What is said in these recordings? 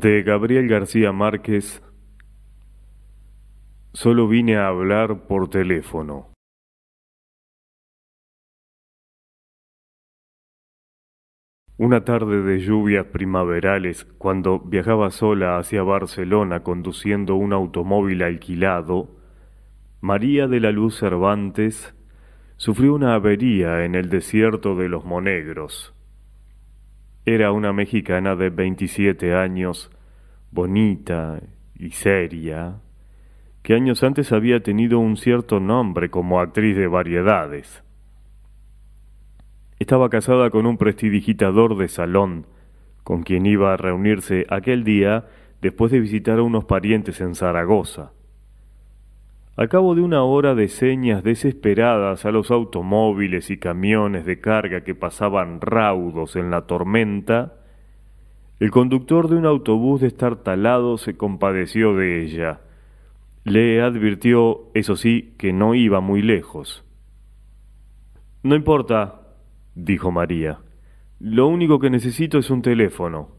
De Gabriel García Márquez, solo vine a hablar por teléfono. Una tarde de lluvias primaverales, cuando viajaba sola hacia Barcelona conduciendo un automóvil alquilado, María de la Luz Cervantes sufrió una avería en el desierto de los Monegros. Era una mexicana de 27 años, bonita y seria, que años antes había tenido un cierto nombre como actriz de variedades. Estaba casada con un prestidigitador de salón, con quien iba a reunirse aquel día después de visitar a unos parientes en Zaragoza. Al cabo de una hora de señas desesperadas a los automóviles y camiones de carga que pasaban raudos en la tormenta, el conductor de un autobús destartalado se compadeció de ella. Le advirtió, eso sí, que no iba muy lejos. «No importa», dijo María. «Lo único que necesito es un teléfono».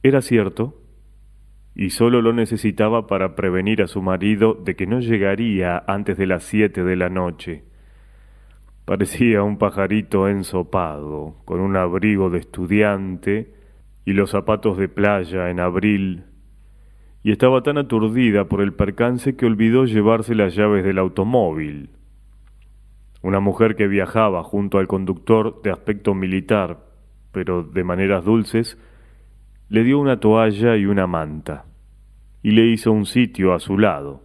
Era cierto, y solo lo necesitaba para prevenir a su marido de que no llegaría antes de las 7 de la noche. Parecía un pajarito ensopado, con un abrigo de estudiante y los zapatos de playa en abril, y estaba tan aturdida por el percance que olvidó llevarse las llaves del automóvil. Una mujer que viajaba junto al conductor de aspecto militar, pero de maneras dulces, le dio una toalla y una manta, y le hizo un sitio a su lado.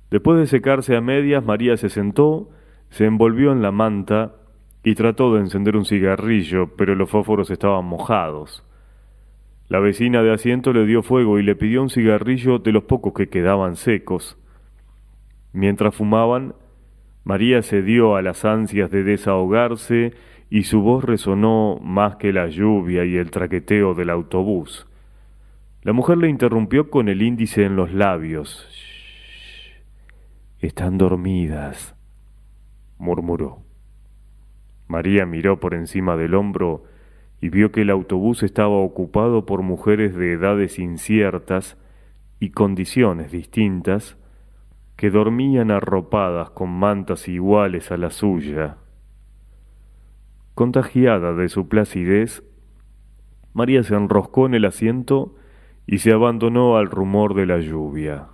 Después de secarse a medias, María se sentó, se envolvió en la manta y trató de encender un cigarrillo, pero los fósforos estaban mojados. La vecina de asiento le dio fuego y le pidió un cigarrillo de los pocos que quedaban secos. Mientras fumaban, María cedió a las ansias de desahogarse y su voz resonó más que la lluvia y el traqueteo del autobús. La mujer le interrumpió con el índice en los labios. «Shh, están dormidas», murmuró. María miró por encima del hombro y vio que el autobús estaba ocupado por mujeres de edades inciertas y condiciones distintas, que dormían arropadas con mantas iguales a la suya. Contagiada de su placidez, María se enroscó en el asiento y se abandonó al rumor de la lluvia.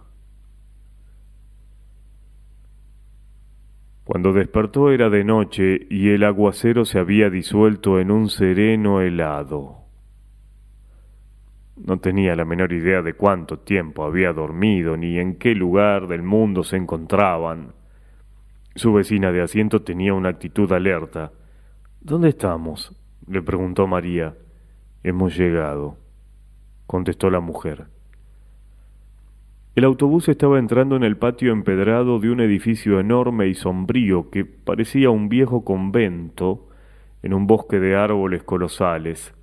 Cuando despertó era de noche y el aguacero se había disuelto en un sereno helado. No tenía la menor idea de cuánto tiempo había dormido ni en qué lugar del mundo se encontraban. Su vecina de asiento tenía una actitud alerta. «¿Dónde estamos?», le preguntó María. «Hemos llegado», contestó la mujer. El autobús estaba entrando en el patio empedrado de un edificio enorme y sombrío que parecía un viejo convento en un bosque de árboles colosales.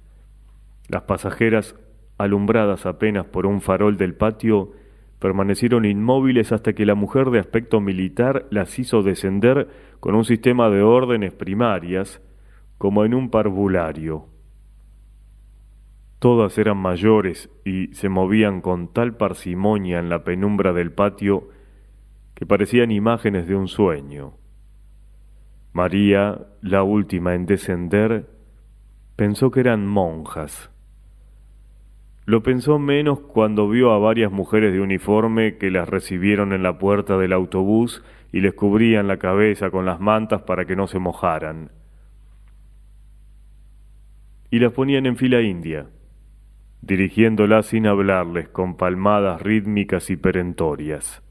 Las pasajeras, alumbradas apenas por un farol del patio, permanecieron inmóviles hasta que la mujer de aspecto militar las hizo descender con un sistema de órdenes primarias, como en un parvulario. Todas eran mayores y se movían con tal parsimonia en la penumbra del patio que parecían imágenes de un sueño. María, la última en descender, pensó que eran monjas. Lo pensó menos cuando vio a varias mujeres de uniforme que las recibieron en la puerta del autobús y les cubrían la cabeza con las mantas para que no se mojaran. Y las ponían en fila india, dirigiéndolas sin hablarles con palmadas rítmicas y perentorias.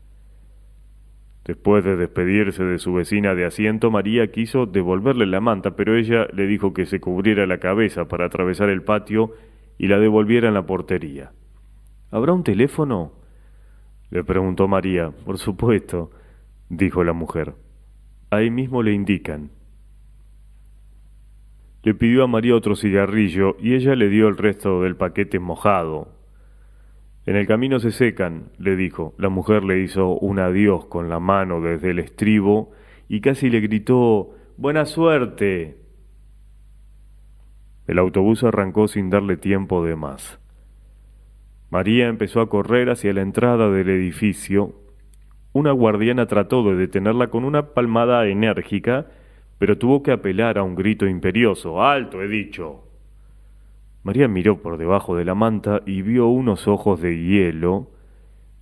Después de despedirse de su vecina de asiento, María quiso devolverle la manta, pero ella le dijo que se cubriera la cabeza para atravesar el patio y la devolviera en la portería. «¿Habrá un teléfono?», le preguntó María. «Por supuesto», dijo la mujer. «Ahí mismo le indican». Le pidió a María otro cigarrillo y ella le dio el resto del paquete mojado. «En el camino se secan», le dijo. La mujer le hizo un adiós con la mano desde el estribo y casi le gritó: «¡Buena suerte!». El autobús arrancó sin darle tiempo de más. María empezó a correr hacia la entrada del edificio. Una guardiana trató de detenerla con una palmada enérgica, pero tuvo que apelar a un grito imperioso. ¡Alto, he dicho! María miró por debajo de la manta y vio unos ojos de hielo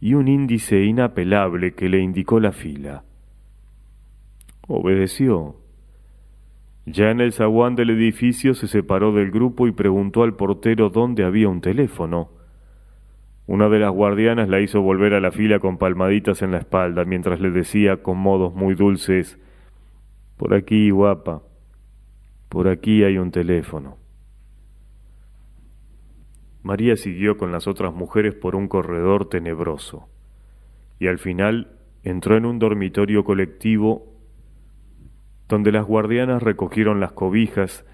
y un índice inapelable que le indicó la fila. Obedeció. Ya en el zaguán del edificio se separó del grupo y preguntó al portero dónde había un teléfono. Una de las guardianas la hizo volver a la fila con palmaditas en la espalda, mientras le decía con modos muy dulces: «Por aquí, guapa, por aquí hay un teléfono». María siguió con las otras mujeres por un corredor tenebroso, y al final entró en un dormitorio colectivo donde las guardianas recogieron las cobijas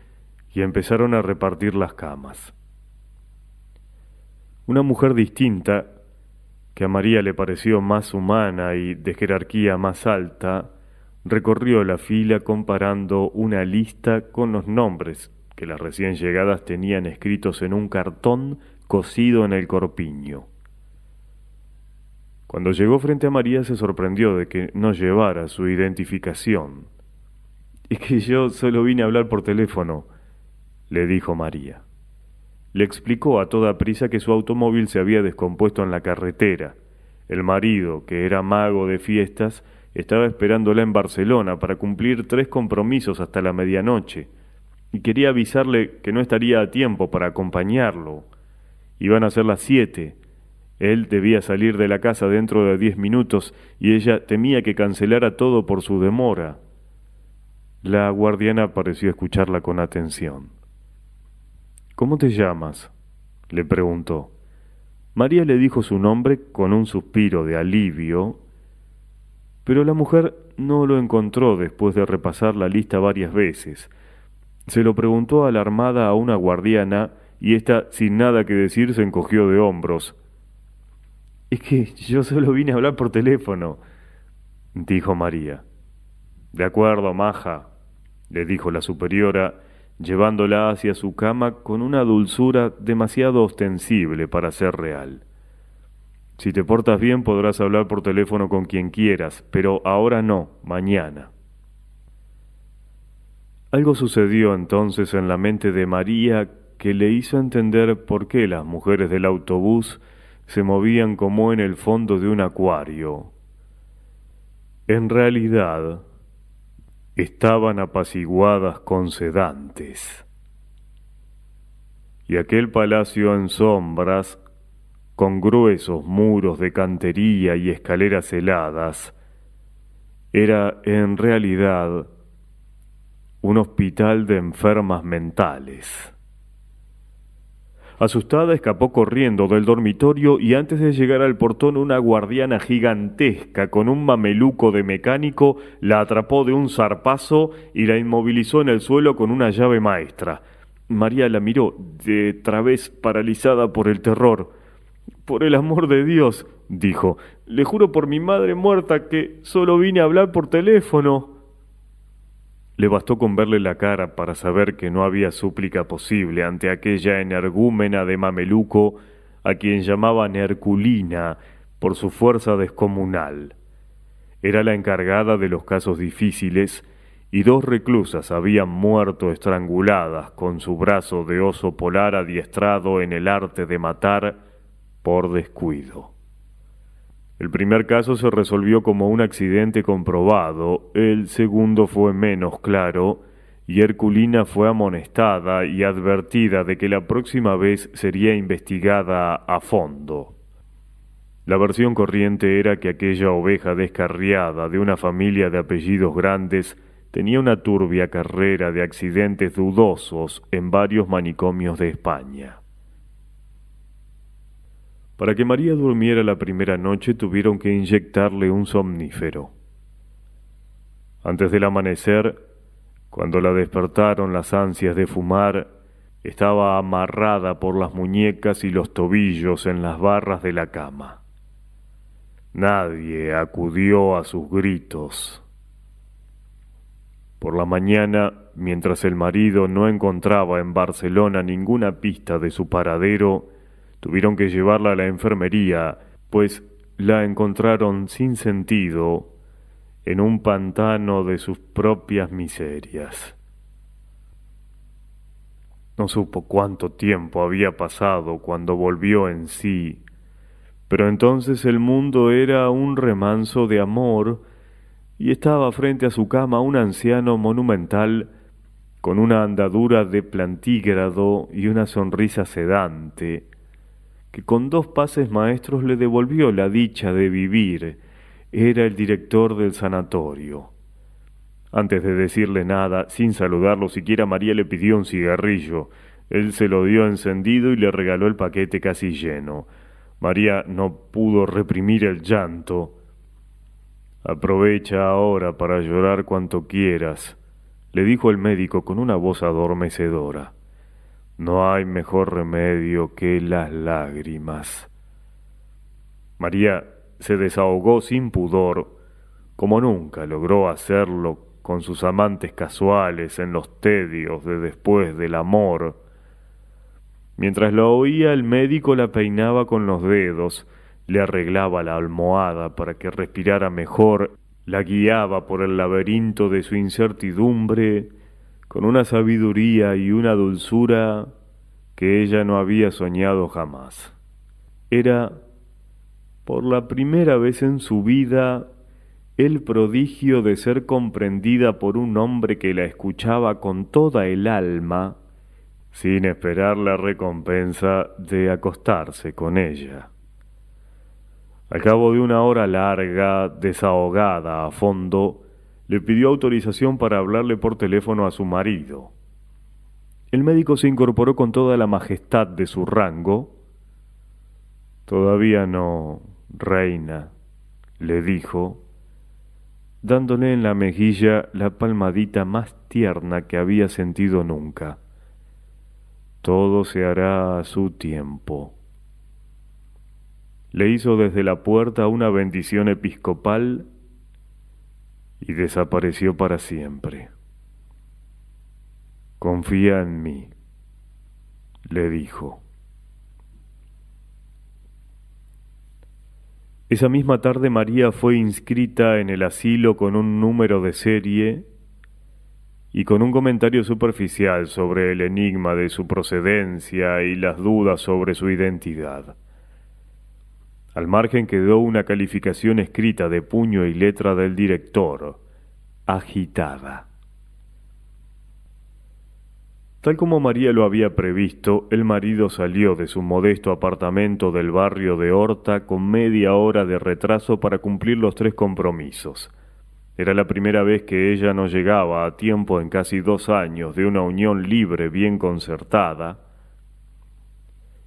y empezaron a repartir las camas. Una mujer distinta, que a María le pareció más humana y de jerarquía más alta, recorrió la fila comparando una lista con los nombres que las recién llegadas tenían escritos en un cartón cosido en el corpiño. Cuando llegó frente a María se sorprendió de que no llevara su identificación. «Es que yo solo vine a hablar por teléfono», le dijo María. Le explicó a toda prisa que su automóvil se había descompuesto en la carretera. El marido, que era mago de fiestas, estaba esperándola en Barcelona para cumplir 3 compromisos hasta la medianoche, y quería avisarle que no estaría a tiempo para acompañarlo. Iban a ser las 7. Él debía salir de la casa dentro de 10 minutos y ella temía que cancelara todo por su demora. La guardiana pareció escucharla con atención. «¿Cómo te llamas?», le preguntó. María le dijo su nombre con un suspiro de alivio, pero la mujer no lo encontró después de repasar la lista varias veces. Se lo preguntó alarmada a una guardiana y ésta, sin nada que decir, se encogió de hombros. «Es que yo solo vine a hablar por teléfono», dijo María. «De acuerdo, maja», le dijo la superiora, llevándola hacia su cama con una dulzura demasiado ostensible para ser real. «Si te portas bien podrás hablar por teléfono con quien quieras, pero ahora no, mañana». Algo sucedió entonces en la mente de María que le hizo entender por qué las mujeres del autobús se movían como en el fondo de un acuario. En realidad, estaban apaciguadas con sedantes. Y aquel palacio en sombras, con gruesos muros de cantería y escaleras heladas, era en realidad un hospital de enfermas mentales. Asustada escapó corriendo del dormitorio y antes de llegar al portón una guardiana gigantesca con un mameluco de mecánico la atrapó de un zarpazo y la inmovilizó en el suelo con una llave maestra. María la miró de través paralizada por el terror. «Por el amor de Dios», dijo, «le juro por mi madre muerta que solo vine a hablar por teléfono». Le bastó con verle la cara para saber que no había súplica posible ante aquella energúmena de mameluco a quien llamaban Herculina por su fuerza descomunal. Era la encargada de los casos difíciles y 2 reclusas habían muerto estranguladas con su brazo de oso polar adiestrado en el arte de matar por descuido. El primer caso se resolvió como un accidente comprobado, el segundo fue menos claro, y Herculina fue amonestada y advertida de que la próxima vez sería investigada a fondo. La versión corriente era que aquella oveja descarriada de una familia de apellidos grandes tenía una turbia carrera de accidentes dudosos en varios manicomios de España. Para que María durmiera la primera noche tuvieron que inyectarle un somnífero. Antes del amanecer, cuando la despertaron las ansias de fumar, estaba amarrada por las muñecas y los tobillos en las barras de la cama. Nadie acudió a sus gritos. Por la mañana, mientras el marido no encontraba en Barcelona ninguna pista de su paradero, Tuvieron que llevarla a la enfermería, pues la encontraron sin sentido en un pantano de sus propias miserias. No supo cuánto tiempo había pasado cuando volvió en sí, pero entonces el mundo era un remanso de amor y estaba frente a su cama un anciano monumental con una andadura de plantígrado y una sonrisa sedante, que con 2 pases maestros le devolvió la dicha de vivir. Era el director del sanatorio. Antes de decirle nada, sin saludarlo siquiera, María le pidió un cigarrillo. Él se lo dio encendido y le regaló el paquete casi lleno. María no pudo reprimir el llanto. Aprovecha ahora para llorar cuanto quieras, le dijo el médico con una voz adormecedora. No hay mejor remedio que las lágrimas. María se desahogó sin pudor, como nunca logró hacerlo con sus amantes casuales en los tedios de después del amor. Mientras lo oía, el médico la peinaba con los dedos, le arreglaba la almohada para que respirara mejor, la guiaba por el laberinto de su incertidumbre con una sabiduría y una dulzura que ella no había soñado jamás. Era, por la primera vez en su vida, el prodigio de ser comprendida por un hombre que la escuchaba con toda el alma, sin esperar la recompensa de acostarse con ella. Al cabo de una hora larga, desahogada a fondo, le pidió autorización para hablarle por teléfono a su marido. El médico se incorporó con toda la majestad de su rango. Todavía no, reina, le dijo, dándole en la mejilla la palmadita más tierna que había sentido nunca. Todo se hará a su tiempo. Le hizo desde la puerta una bendición episcopal y desapareció para siempre. Confía en mí, le dijo. Esa misma tarde María fue inscrita en el asilo con un número de serie y con un comentario superficial sobre el enigma de su procedencia y las dudas sobre su identidad. Al margen quedó una calificación escrita de puño y letra del director, agitada. Tal como María lo había previsto, el marido salió de su modesto apartamento del barrio de Horta con media hora de retraso para cumplir los 3 compromisos. Era la primera vez que ella no llegaba a tiempo en casi 2 años de una unión libre bien concertada,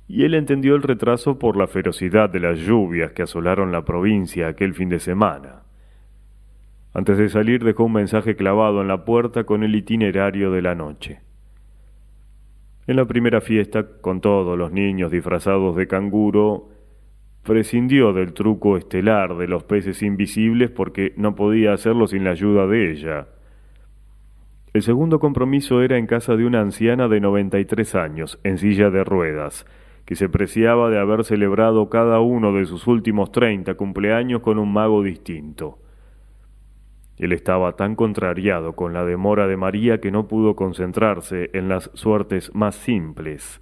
y él entendió el retraso por la ferocidad de las lluvias que asolaron la provincia aquel fin de semana. Antes de salir dejó un mensaje clavado en la puerta con el itinerario de la noche. En la primera fiesta, con todos los niños disfrazados de canguro, prescindió del truco estelar de los peces invisibles porque no podía hacerlo sin la ayuda de ella. El segundo compromiso era en casa de una anciana de 93 años, en silla de ruedas, que se preciaba de haber celebrado cada uno de sus últimos 30 cumpleaños con un mago distinto. Él estaba tan contrariado con la demora de María que no pudo concentrarse en las suertes más simples.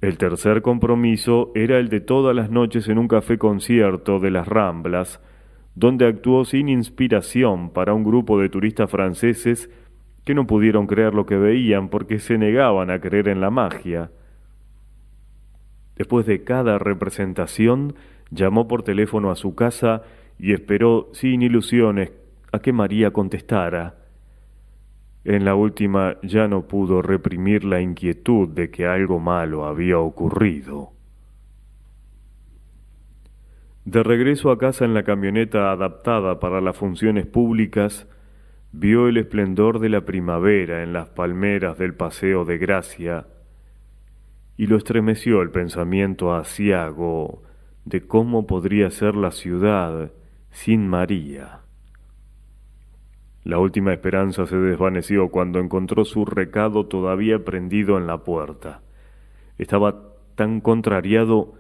El tercer compromiso era el de todas las noches en un café concierto de las Ramblas, donde actuó sin inspiración para un grupo de turistas franceses que no pudieron creer lo que veían porque se negaban a creer en la magia. Después de cada representación, llamó por teléfono a su casa y esperó sin ilusiones a que María contestara. En la última ya no pudo reprimir la inquietud de que algo malo había ocurrido. De regreso a casa en la camioneta adaptada para las funciones públicas, vio el esplendor de la primavera en las palmeras del Paseo de Gracia y lo estremeció el pensamiento aciago de cómo podría ser la ciudad sin María. La última esperanza se desvaneció cuando encontró su recado todavía prendido en la puerta. Estaba tan contrariado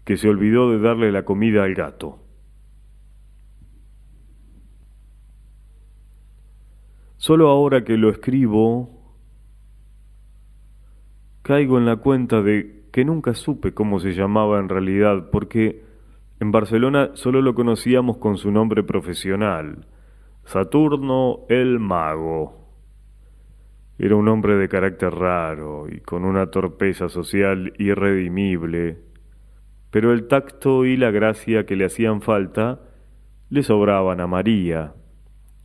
que se olvidó de darle la comida al gato. Solo ahora que lo escribo, caigo en la cuenta de que nunca supe cómo se llamaba en realidad, porque en Barcelona solo lo conocíamos con su nombre profesional, Saturno el Mago. Era un hombre de carácter raro y con una torpeza social irredimible, pero el tacto y la gracia que le hacían falta le sobraban a María.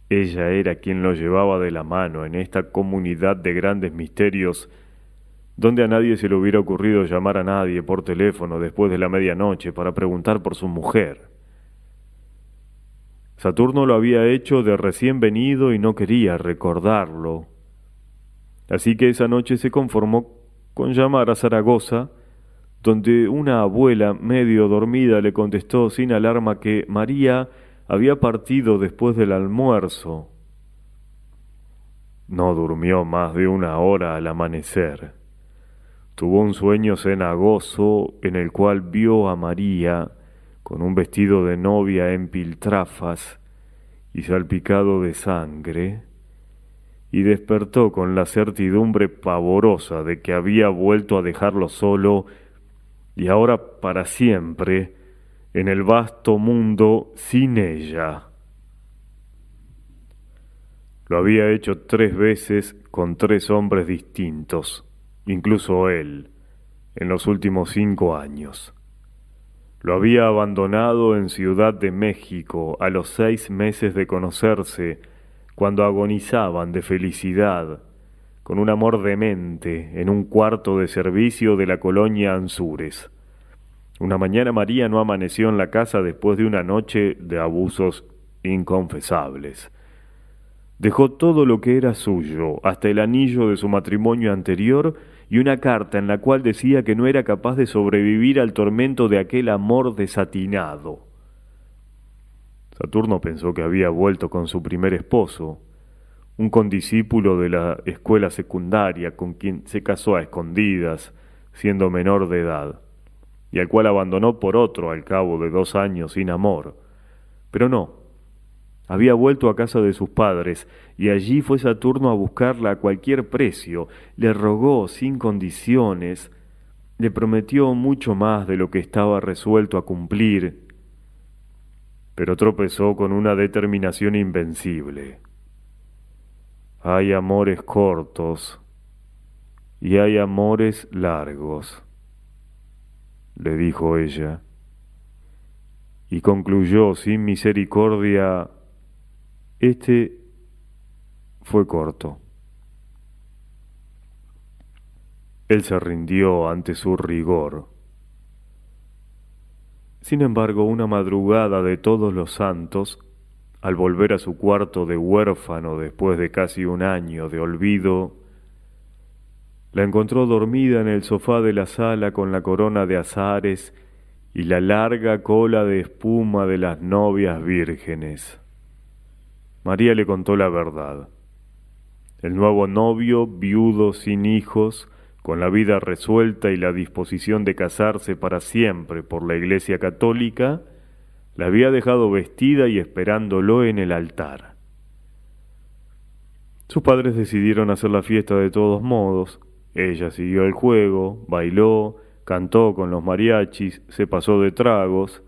Ella era quien lo llevaba de la mano en esta comunidad de grandes misterios, donde a nadie se le hubiera ocurrido llamar a nadie por teléfono después de la medianoche para preguntar por su mujer. Saturno lo había hecho de recién venido y no quería recordarlo. Así que esa noche se conformó con llamar a Zaragoza, donde una abuela medio dormida le contestó sin alarma que María había partido después del almuerzo. No durmió más de una hora al amanecer. Tuvo un sueño cenagoso en el cual vio a María con un vestido de novia en piltrafas y salpicado de sangre, y despertó con la certidumbre pavorosa de que había vuelto a dejarlo solo y ahora para siempre en el vasto mundo sin ella. Lo había hecho 3 veces con 3 hombres distintos, incluso él, en los últimos 5 años. Lo había abandonado en Ciudad de México a los 6 meses de conocerse, cuando agonizaban de felicidad, con un amor demente, en un cuarto de servicio de la colonia Anzures. Una mañana María no amaneció en la casa después de una noche de abusos inconfesables. Dejó todo lo que era suyo, hasta el anillo de su matrimonio anterior y una carta en la cual decía que no era capaz de sobrevivir al tormento de aquel amor desatinado. Saturno pensó que había vuelto con su primer esposo, un condiscípulo de la escuela secundaria con quien se casó a escondidas, siendo menor de edad, y al cual abandonó por otro al cabo de 2 años sin amor. Pero no, había vuelto a casa de sus padres, y allí fue Saturno a buscarla a cualquier precio, le rogó sin condiciones, le prometió mucho más de lo que estaba resuelto a cumplir, pero tropezó con una determinación invencible. Hay amores cortos y hay amores largos, le dijo ella, y concluyó sin misericordia: este fue corto. Él se rindió ante su rigor. Sin embargo, una madrugada de Todos los Santos, al volver a su cuarto de huérfano después de casi 1 año de olvido, la encontró dormida en el sofá de la sala con la corona de azahares y la larga cola de espuma de las novias vírgenes. María le contó la verdad. El nuevo novio, viudo, sin hijos, con la vida resuelta y la disposición de casarse para siempre por la Iglesia Católica, la había dejado vestida y esperándolo en el altar. Sus padres decidieron hacer la fiesta de todos modos. Ella siguió el juego, bailó, cantó con los mariachis, se pasó de tragos,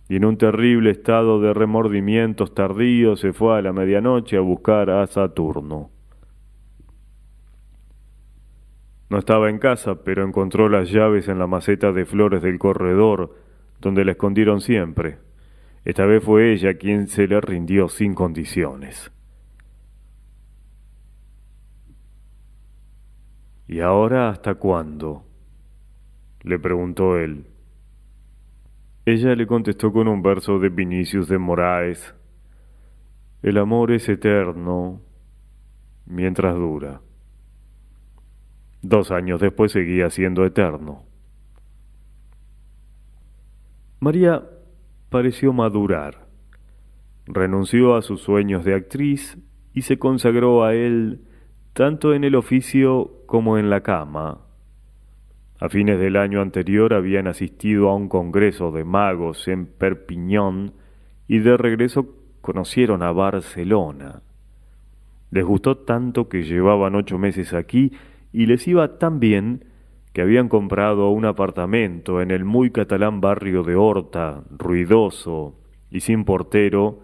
y en un terrible estado de remordimientos tardíos se fue a la medianoche a buscar a Saturno. No estaba en casa, pero encontró las llaves en la maceta de flores del corredor, donde la escondieron siempre. Esta vez fue ella quien se le rindió sin condiciones. ¿Y ahora hasta cuándo?, le preguntó él. Ella le contestó con un verso de Vinicius de Moraes: el amor es eterno mientras dura. 2 años después seguía siendo eterno. María pareció madurar. Renunció a sus sueños de actriz y se consagró a él tanto en el oficio como en la cama. A fines del año anterior habían asistido a un congreso de magos en Perpiñón y de regreso conocieron a Barcelona. Les gustó tanto que llevaban 8 meses aquí y les iba tan bien que habían comprado un apartamento en el muy catalán barrio de Horta, ruidoso y sin portero,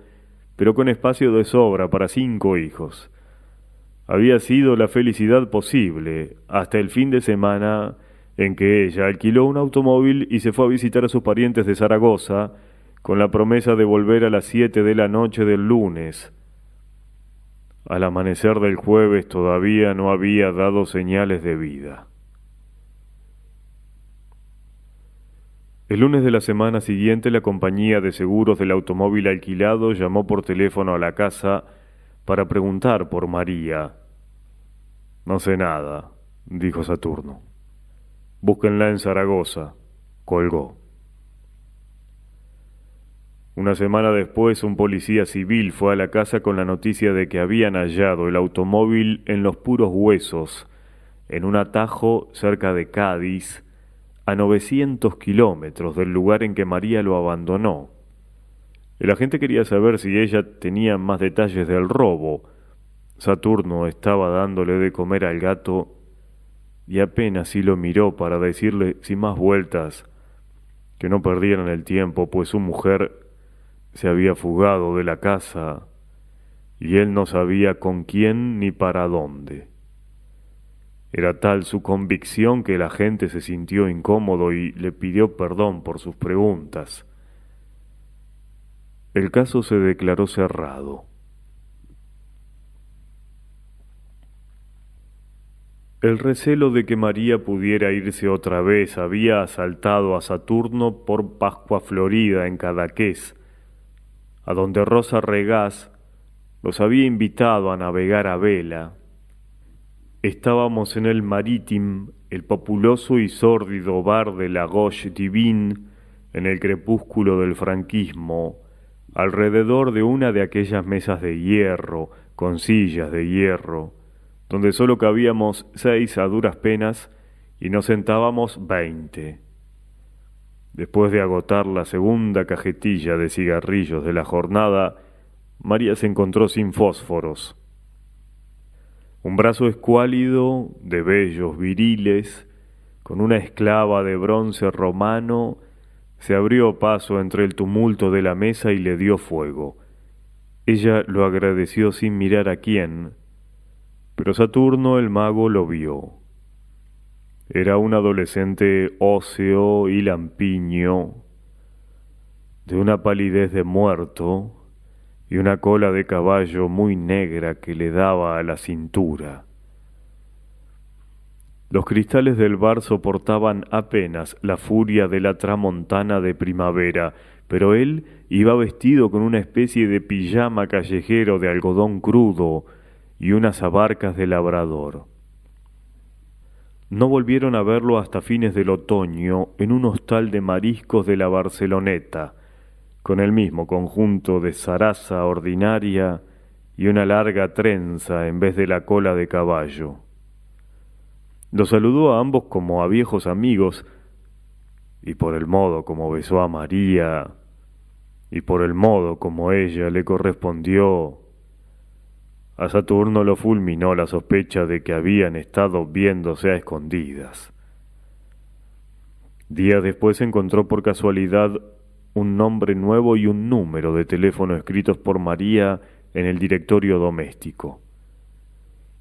pero con espacio de sobra para 5 hijos. Había sido la felicidad posible hasta el fin de semana en que ella alquiló un automóvil y se fue a visitar a sus parientes de Zaragoza con la promesa de volver a las 7 de la noche del lunes. Al amanecer del jueves todavía no había dado señales de vida. El lunes de la semana siguiente, la compañía de seguros del automóvil alquilado llamó por teléfono a la casa para preguntar por María. No sé nada, dijo Saturno. Búsquenla en Zaragoza. Colgó. Una semana después, un policía civil fue a la casa con la noticia de que habían hallado el automóvil en los puros huesos, en un atajo cerca de Cádiz, a 900 kilómetros del lugar en que María lo abandonó. El agente quería saber si ella tenía más detalles del robo. Saturno estaba dándole de comer al gato y apenas si lo miró para decirle sin más vueltas que no perdieran el tiempo, pues su mujer se había fugado de la casa y él no sabía con quién ni para dónde. Era tal su convicción que el agente se sintió incómodo y le pidió perdón por sus preguntas. El caso se declaró cerrado. El recelo de que María pudiera irse otra vez había asaltado a Saturno por Pascua Florida en Cadaqués, a donde Rosa Regás los había invitado a navegar a vela. Estábamos en el Marítim, el populoso y sórdido bar de la Gauche Divine, en el crepúsculo del franquismo, alrededor de una de aquellas mesas de hierro, con sillas de hierro, donde solo cabíamos 6 a duras penas y nos sentábamos 20. Después de agotar la segunda cajetilla de cigarrillos de la jornada, María se encontró sin fósforos. Un brazo escuálido, de vellos viriles, con una esclava de bronce romano, se abrió paso entre el tumulto de la mesa y le dio fuego. Ella lo agradeció sin mirar a quién, pero Saturno el mago lo vio. Era un adolescente óseo y lampiño, de una palidez de muerto y una cola de caballo muy negra que le daba a la cintura. Los cristales del bar soportaban apenas la furia de la tramontana de primavera, pero él iba vestido con una especie de pijama callejero de algodón crudo y unas abarcas de labrador. No volvieron a verlo hasta fines del otoño en un hostal de mariscos de la Barceloneta, con el mismo conjunto de zaraza ordinaria y una larga trenza en vez de la cola de caballo. Los saludó a ambos como a viejos amigos, y por el modo como besó a María, y por el modo como ella le correspondió, a Saturno lo fulminó la sospecha de que habían estado viéndose a escondidas. Días después encontró por casualidad un nombre nuevo y un número de teléfono escritos por María en el directorio doméstico.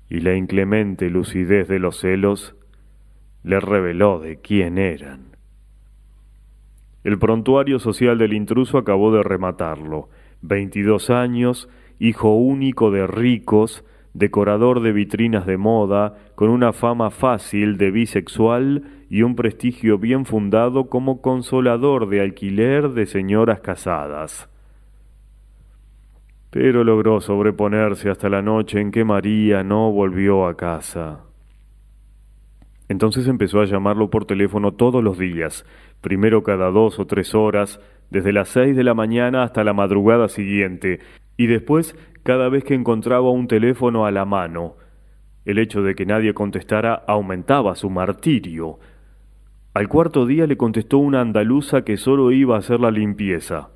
Y la inclemente lucidez de los celos le reveló de quién eran. El prontuario social del intruso acabó de rematarlo. 22 años, hijo único de ricos, decorador de vitrinas de moda, con una fama fácil de bisexual y un prestigio bien fundado como consolador de alquiler de señoras casadas. Pero logró sobreponerse hasta la noche en que María no volvió a casa. Entonces empezó a llamarlo por teléfono todos los días, primero cada 2 o 3 horas, desde las 6 de la mañana hasta la madrugada siguiente, y después cada vez que encontraba un teléfono a la mano. El hecho de que nadie contestara aumentaba su martirio. Al cuarto día le contestó una andaluza que solo iba a hacer la limpieza.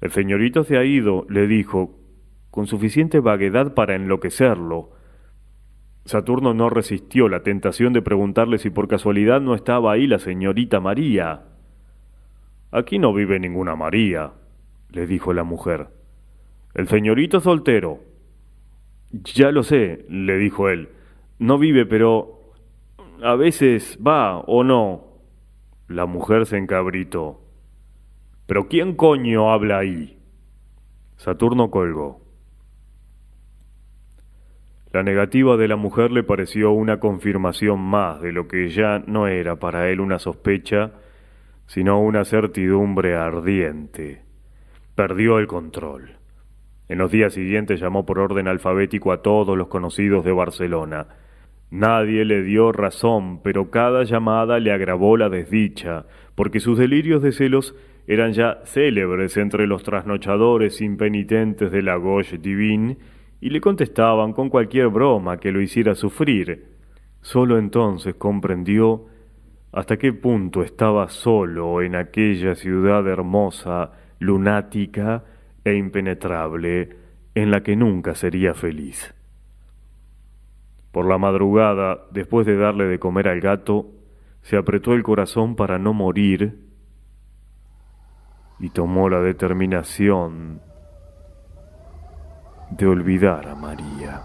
El señorito se ha ido, le dijo, con suficiente vaguedad para enloquecerlo. Saturno no resistió la tentación de preguntarle si por casualidad no estaba ahí la señorita María. Aquí no vive ninguna María, le dijo la mujer. El señorito es soltero. Ya lo sé, le dijo él. No vive, pero a veces va o no. La mujer se encabritó. ¿Pero quién coño habla ahí? Saturno colgó. La negativa de la mujer le pareció una confirmación más de lo que ya no era para él una sospecha, sino una certidumbre ardiente. Perdió el control. En los días siguientes llamó por orden alfabético a todos los conocidos de Barcelona. Nadie le dio razón, pero cada llamada le agravó la desdicha, porque sus delirios de celos eran ya célebres entre los trasnochadores impenitentes de la gauche divine, y le contestaban con cualquier broma que lo hiciera sufrir. Solo entonces comprendió hasta qué punto estaba solo en aquella ciudad hermosa, lunática e impenetrable, en la que nunca sería feliz. Por la madrugada, después de darle de comer al gato, se apretó el corazón para no morir y tomó la determinación de olvidar a María.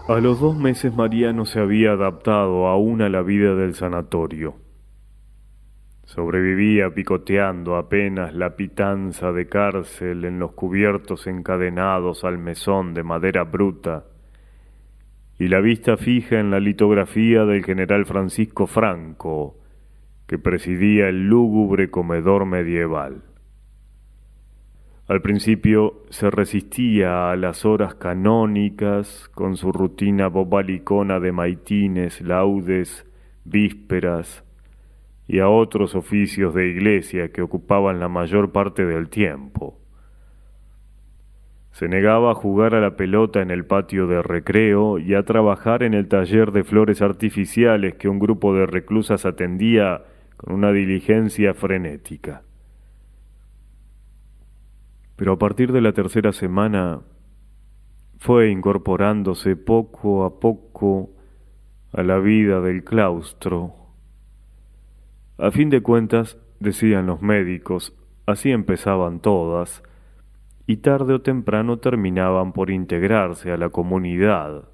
A los 2 meses María no se había adaptado aún a la vida del sanatorio. Sobrevivía picoteando apenas la pitanza de cárcel en los cubiertos encadenados al mesón de madera bruta y la vista fija en la litografía del general Francisco Franco, que presidía el lúgubre comedor medieval. Al principio se resistía a las horas canónicas con su rutina bobalicona de maitines, laudes, vísperas y a otros oficios de iglesia que ocupaban la mayor parte del tiempo. Se negaba a jugar a la pelota en el patio de recreo y a trabajar en el taller de flores artificiales que un grupo de reclusas atendía con una diligencia frenética. Pero a partir de la tercera semana fue incorporándose poco a poco a la vida del claustro. A fin de cuentas, decían los médicos, así empezaban todas, y tarde o temprano terminaban por integrarse a la comunidad.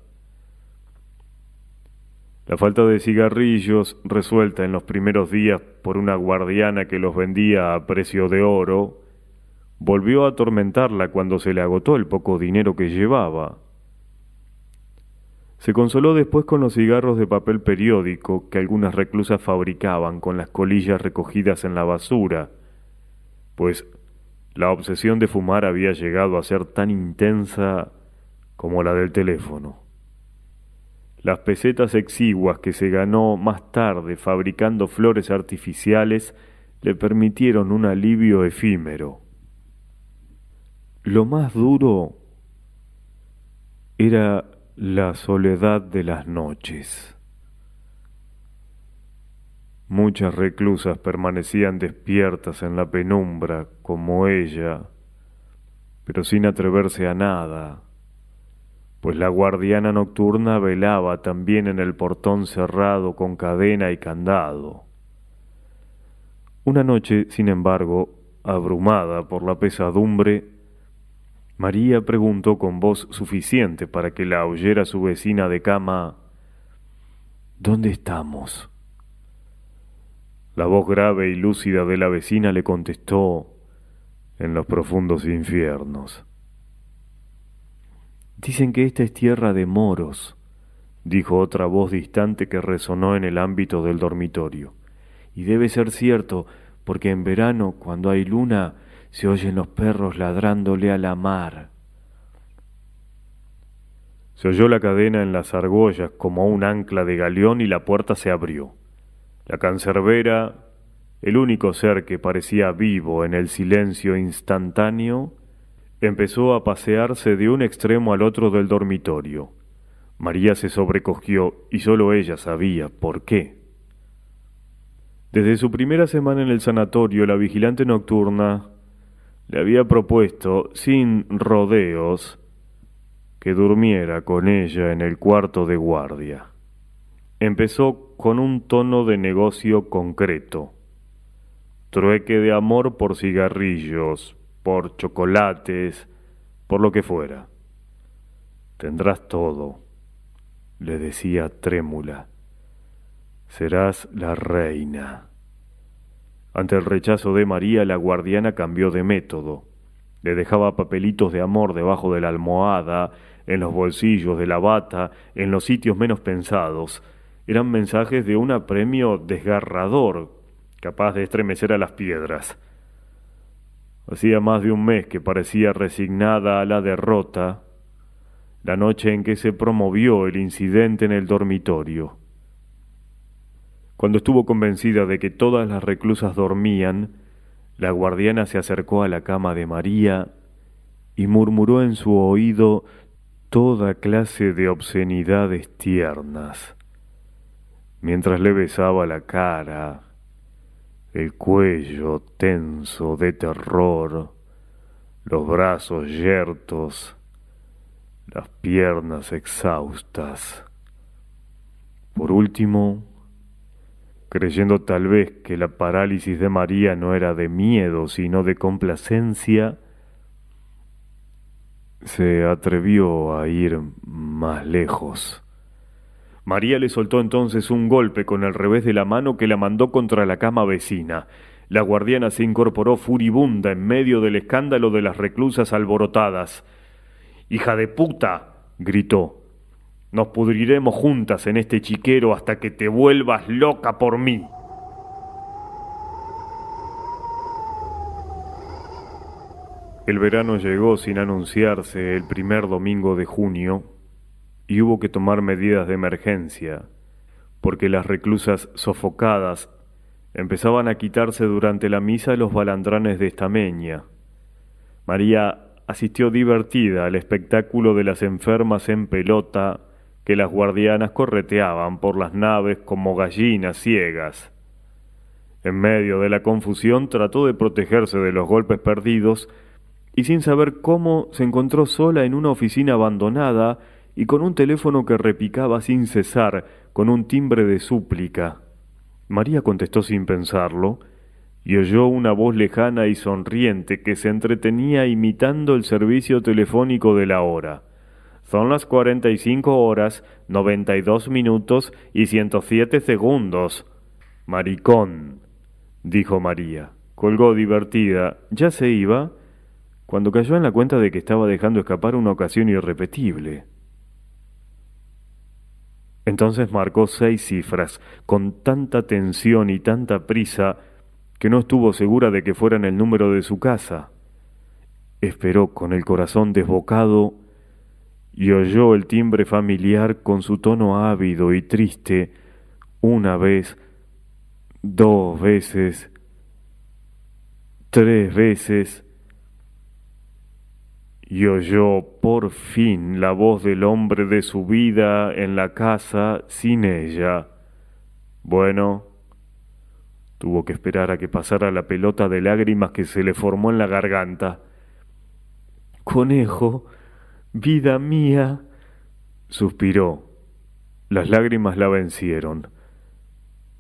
La falta de cigarrillos, resuelta en los primeros días por una guardiana que los vendía a precio de oro, volvió a atormentarla cuando se le agotó el poco dinero que llevaba. Se consoló después con los cigarros de papel periódico que algunas reclusas fabricaban con las colillas recogidas en la basura, pues la obsesión de fumar había llegado a ser tan intensa como la del teléfono. Las pesetas exiguas que se ganó más tarde fabricando flores artificiales le permitieron un alivio efímero. Lo más duro era la soledad de las noches. Muchas reclusas permanecían despiertas en la penumbra, como ella, pero sin atreverse a nada, pues la guardiana nocturna velaba también en el portón cerrado con cadena y candado. Una noche, sin embargo, abrumada por la pesadumbre, María preguntó con voz suficiente para que la oyera su vecina de cama: ¿Dónde estamos? La voz grave y lúcida de la vecina le contestó: en los profundos infiernos. Dicen que esta es tierra de moros, dijo otra voz distante que resonó en el ámbito del dormitorio. Y debe ser cierto, porque en verano, cuando hay luna, se oyen los perros ladrándole a la mar. Se oyó la cadena en las argollas como un ancla de galeón y la puerta se abrió. La cancerbera, el único ser que parecía vivo en el silencio instantáneo, empezó a pasearse de un extremo al otro del dormitorio. María se sobrecogió y solo ella sabía por qué. Desde su primera semana en el sanatorio, la vigilante nocturna le había propuesto, sin rodeos, que durmiera con ella en el cuarto de guardia. Empezó con un tono de negocio concreto. Trueque de amor por cigarrillos, por chocolates, por lo que fuera. Tendrás todo, le decía trémula. Serás la reina. Ante el rechazo de María, la guardiana cambió de método. Le dejaba papelitos de amor debajo de la almohada, en los bolsillos de la bata, en los sitios menos pensados. Eran mensajes de un apremio desgarrador, capaz de estremecer a las piedras. Hacía más de un mes que parecía resignada a la derrota, la noche en que se promovió el incidente en el dormitorio. Cuando estuvo convencida de que todas las reclusas dormían, la guardiana se acercó a la cama de María y murmuró en su oído toda clase de obscenidades tiernas, mientras le besaba la cara, el cuello tenso de terror, los brazos yertos, las piernas exhaustas. Por último, creyendo tal vez que la parálisis de María no era de miedo, sino de complacencia, se atrevió a ir más lejos. María le soltó entonces un golpe con el revés de la mano que la mandó contra la cama vecina. La guardiana se incorporó furibunda en medio del escándalo de las reclusas alborotadas. «¡Hija de puta!», gritó. «Nos pudriremos juntas en este chiquero hasta que te vuelvas loca por mí». El verano llegó sin anunciarse el primer domingo de junio y hubo que tomar medidas de emergencia, porque las reclusas sofocadas empezaban a quitarse durante la misa los balandranes de estameña. María asistió divertida al espectáculo de las enfermas en pelota que las guardianas correteaban por las naves como gallinas ciegas. En medio de la confusión trató de protegerse de los golpes perdidos y sin saber cómo se encontró sola en una oficina abandonada y con un teléfono que repicaba sin cesar, con un timbre de súplica. María contestó sin pensarlo y oyó una voz lejana y sonriente que se entretenía imitando el servicio telefónico de la hora. «Son las 45 horas, 92 minutos y 107 segundos. Maricón», dijo María. Colgó divertida. ¿Ya se iba?, cuando cayó en la cuenta de que estaba dejando escapar una ocasión irrepetible. Entonces marcó 6 cifras, con tanta tensión y tanta prisa que no estuvo segura de que fueran el número de su casa. Esperó con el corazón desbocado y oyó el timbre familiar con su tono ávido y triste, una vez, 2 veces, 3 veces, y oyó por fin la voz del hombre de su vida en la casa sin ella. Bueno, tuvo que esperar a que pasara la pelota de lágrimas que se le formó en la garganta. «Conejo, vida mía», suspiró. Las lágrimas la vencieron.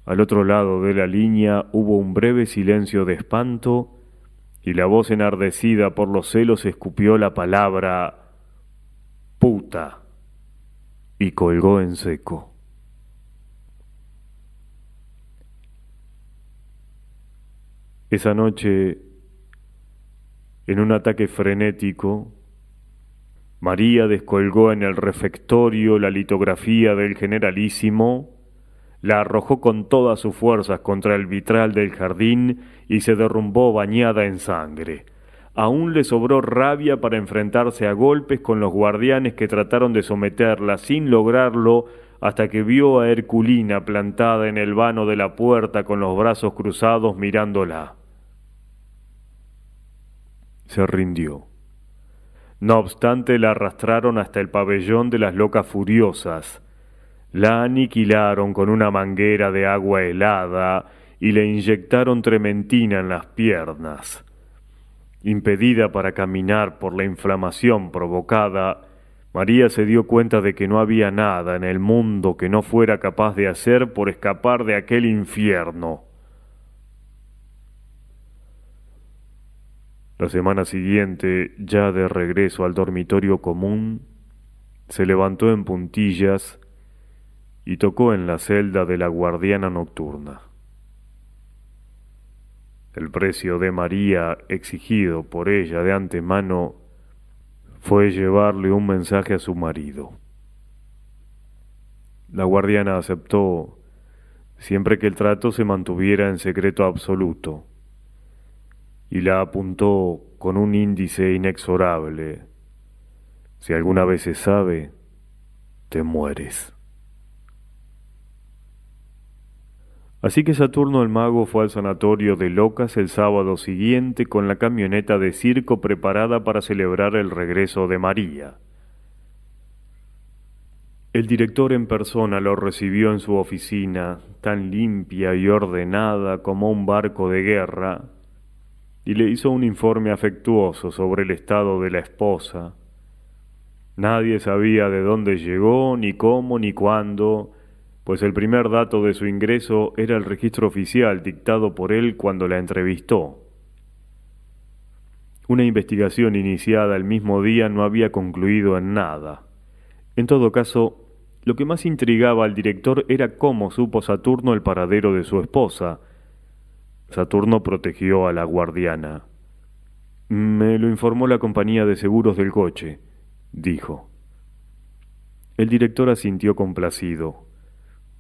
Al otro lado de la línea hubo un breve silencio de espanto y la voz enardecida por los celos escupió la palabra «puta» y colgó en seco. Esa noche, en un ataque frenético, María descolgó en el refectorio la litografía del Generalísimo, la arrojó con todas sus fuerzas contra el vitral del jardín y se derrumbó bañada en sangre. Aún le sobró rabia para enfrentarse a golpes con los guardianes que trataron de someterla sin lograrlo hasta que vio a Herculina plantada en el vano de la puerta con los brazos cruzados mirándola. Se rindió. No obstante, la arrastraron hasta el pabellón de las locas furiosas. La aniquilaron con una manguera de agua helada y le inyectaron trementina en las piernas. Impedida para caminar por la inflamación provocada, María se dio cuenta de que no había nada en el mundo que no fuera capaz de hacer por escapar de aquel infierno. La semana siguiente, ya de regreso al dormitorio común, se levantó en puntillas y tocó en la celda de la guardiana nocturna. El precio de María, exigido por ella de antemano, fue llevarle un mensaje a su marido. La guardiana aceptó, siempre que el trato se mantuviera en secreto absoluto, y la apuntó con un índice inexorable. Si alguna vez se sabe, te mueres. Así que Saturno el mago fue al sanatorio de Locas el sábado siguiente con la camioneta de circo preparada para celebrar el regreso de María. El director en persona lo recibió en su oficina, tan limpia y ordenada como un barco de guerra, y le hizo un informe afectuoso sobre el estado de la esposa. Nadie sabía de dónde llegó, ni cómo, ni cuándo, pues el primer dato de su ingreso era el registro oficial dictado por él cuando la entrevistó. Una investigación iniciada el mismo día no había concluido en nada. En todo caso, lo que más intrigaba al director era cómo supo Saturno el paradero de su esposa. Saturno protegió a la guardiana. Me lo informó la compañía de seguros del coche, dijo. El director asintió complacido.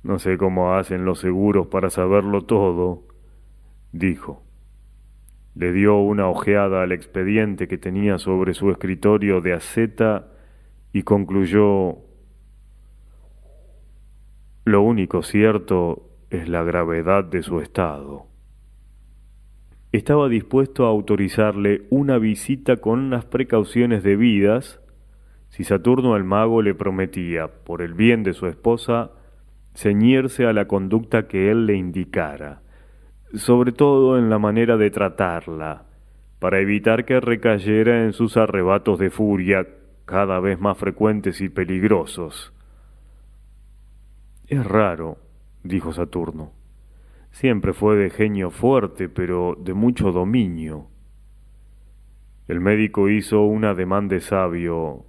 No sé cómo hacen los seguros para saberlo todo, dijo. Le dio una ojeada al expediente que tenía sobre su escritorio de aceta y concluyó: lo único cierto es la gravedad de su estado. Estaba dispuesto a autorizarle una visita con unas precauciones debidas si Saturno el mago le prometía, por el bien de su esposa, ceñirse a la conducta que él le indicara, sobre todo en la manera de tratarla, para evitar que recayera en sus arrebatos de furia cada vez más frecuentes y peligrosos. Es raro, dijo Saturno. Siempre fue de genio fuerte, pero de mucho dominio. El médico hizo un ademán de sabio.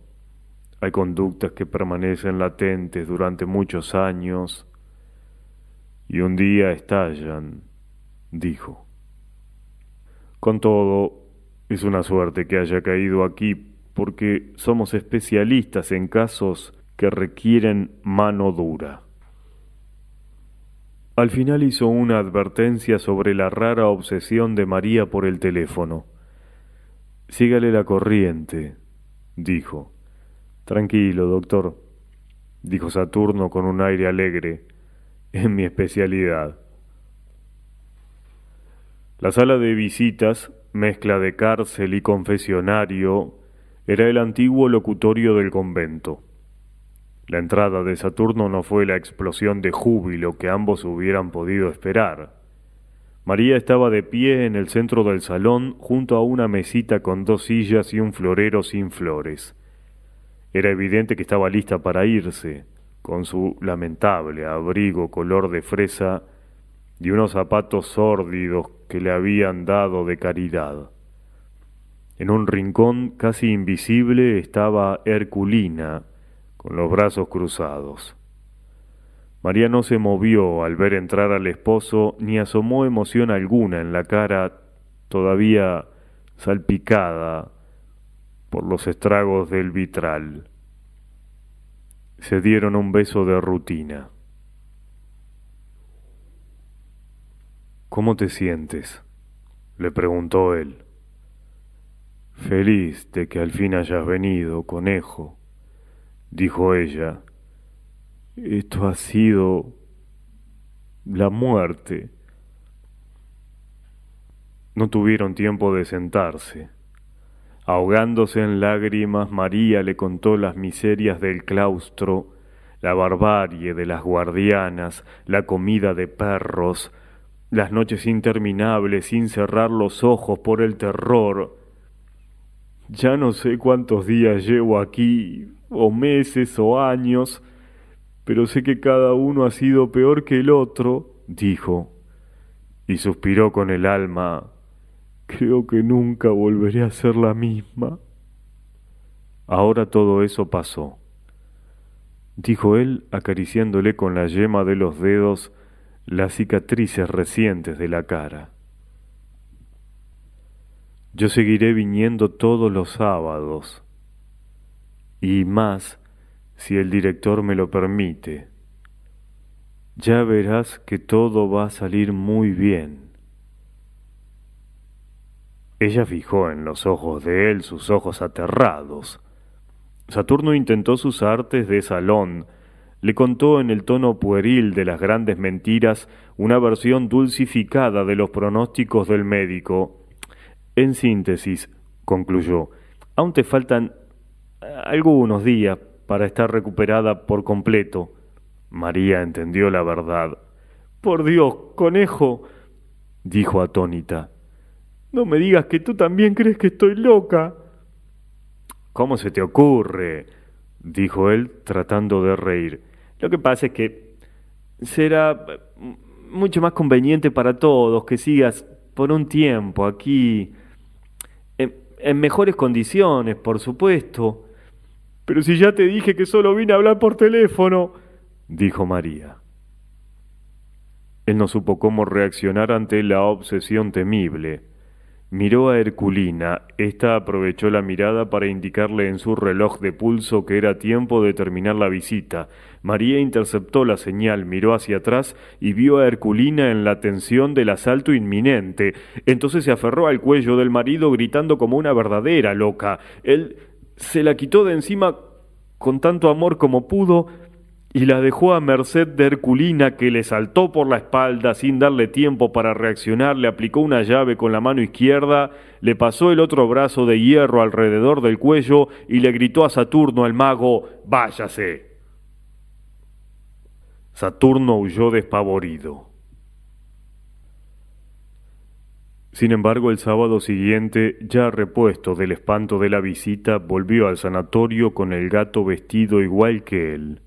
Hay conductas que permanecen latentes durante muchos años y un día estallan, dijo. Con todo, es una suerte que haya caído aquí porque somos especialistas en casos que requieren mano dura. Al final hizo una advertencia sobre la rara obsesión de María por el teléfono. Sígale la corriente, dijo. Tranquilo, doctor, dijo Saturno con un aire alegre. Es mi especialidad. La sala de visitas, mezcla de cárcel y confesionario, era el antiguo locutorio del convento. La entrada de Saturno no fue la explosión de júbilo que ambos hubieran podido esperar. María estaba de pie en el centro del salón junto a una mesita con 2 sillas y un florero sin flores. Era evidente que estaba lista para irse, con su lamentable abrigo color de fresa y unos zapatos sórdidos que le habían dado de caridad. En un rincón casi invisible estaba Herculina, con los brazos cruzados. María no se movió al ver entrar al esposo ni asomó emoción alguna en la cara todavía salpicada por los estragos del vitral. Se dieron un beso de rutina. ¿Cómo te sientes?, le preguntó él. Feliz de que al fin hayas venido, conejo, dijo ella. Esto ha sido la muerte. No tuvieron tiempo de sentarse. Ahogándose en lágrimas, María le contó las miserias del claustro, la barbarie de las guardianas, la comida de perros, las noches interminables sin cerrar los ojos por el terror. Ya no sé cuántos días llevo aquí, o meses o años, pero sé que cada uno ha sido peor que el otro, dijo, y suspiró con el alma. Creo que nunca volveré a ser la misma. Ahora todo eso pasó, dijo él, acariciándole con la yema de los dedos las cicatrices recientes de la cara. Yo seguiré viniendo todos los sábados, y más si el director me lo permite. Ya verás que todo va a salir muy bien. Ella fijó en los ojos de él sus ojos aterrados. Saturno intentó sus artes de salón, le contó en el tono pueril de las grandes mentiras una versión dulcificada de los pronósticos del médico. En síntesis, concluyó, aún te faltan algunos días para estar recuperada por completo. María entendió la verdad. Por Dios, conejo, dijo atónita, no me digas que tú también crees que estoy loca. ¿Cómo se te ocurre? Dijo él, tratando de reír. Lo que pasa es que será mucho más conveniente para todos que sigas por un tiempo aquí, en mejores condiciones, por supuesto. Pero si ya te dije que solo vine a hablar por teléfono, dijo María. Él no supo cómo reaccionar ante la obsesión temible. Miró a Herculina. Ésta aprovechó la mirada para indicarle en su reloj de pulso que era tiempo de terminar la visita. María interceptó la señal, miró hacia atrás y vio a Herculina en la tensión del asalto inminente. Entonces se aferró al cuello del marido gritando como una verdadera loca. Él se la quitó de encima con tanto amor como pudo y la dejó a merced de Herculina, que le saltó por la espalda sin darle tiempo para reaccionar, le aplicó una llave con la mano izquierda, le pasó el otro brazo de hierro alrededor del cuello y le gritó a Saturno, el mago, «¡Váyase!». Saturno huyó despavorido. Sin embargo, el sábado siguiente, ya repuesto del espanto de la visita, volvió al sanatorio con el gato vestido igual que él.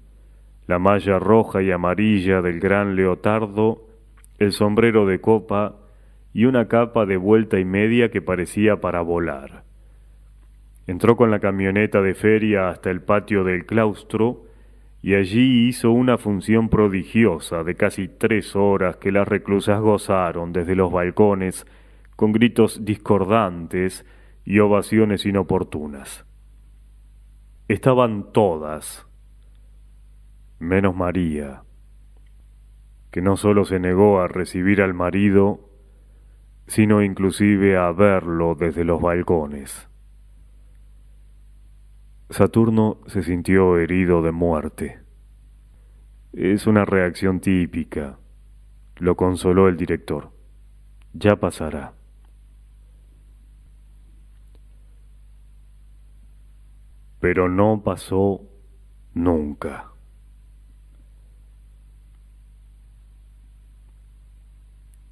La malla roja y amarilla del gran leotardo, el sombrero de copa y una capa de vuelta y media que parecía para volar. Entró con la camioneta de feria hasta el patio del claustro y allí hizo una función prodigiosa de casi 3 horas que las reclusas gozaron desde los balcones con gritos discordantes y ovaciones inoportunas. Estaban todas, menos María, que no sólo se negó a recibir al marido, sino inclusive a verlo desde los balcones. Saturno se sintió herido de muerte. Es una reacción típica, lo consoló el director. Ya pasará. Pero no pasó nunca.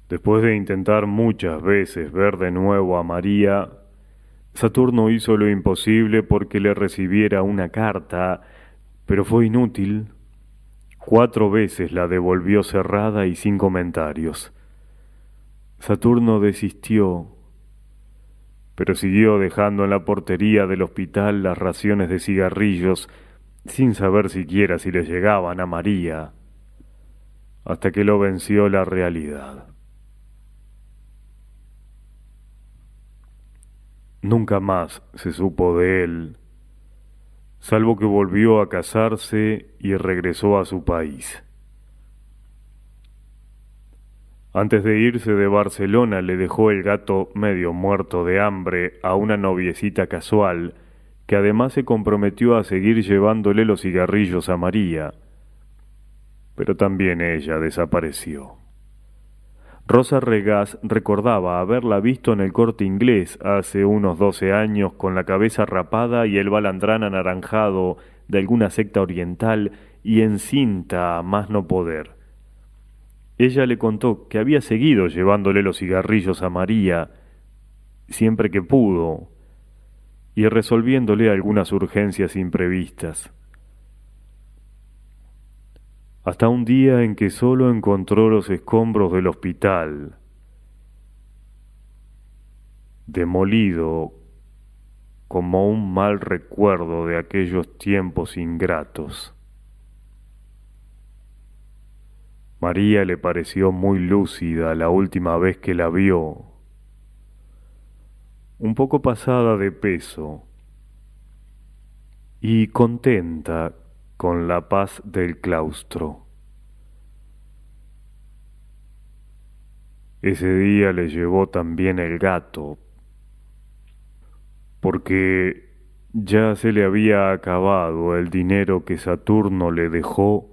Después de intentar muchas veces ver de nuevo a María, Saturno hizo lo imposible porque le recibiera una carta, pero fue inútil. 4 veces la devolvió cerrada y sin comentarios. Saturno desistió, pero siguió dejando en la portería del hospital las raciones de cigarrillos, sin saber siquiera si le llegaban a María, hasta que lo venció la realidad. Nunca más se supo de él, salvo que volvió a casarse y regresó a su país. Antes de irse de Barcelona le dejó el gato medio muerto de hambre a una noviecita casual, que además se comprometió a seguir llevándole los cigarrillos a María. Pero también ella desapareció. Rosa Regás recordaba haberla visto en el Corte Inglés hace unos 12 años con la cabeza rapada y el balandrán anaranjado de alguna secta oriental y encinta a más no poder. Ella le contó que había seguido llevándole los cigarrillos a María siempre que pudo y resolviéndole algunas urgencias imprevistas. Hasta un día en que solo encontró los escombros del hospital, demolido como un mal recuerdo de aquellos tiempos ingratos. María le pareció muy lúcida la última vez que la vio, un poco pasada de peso y contenta con la paz del claustro. Ese día le llevó también el gato, porque ya se le había acabado el dinero que Saturno le dejó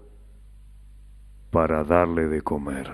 para darle de comer.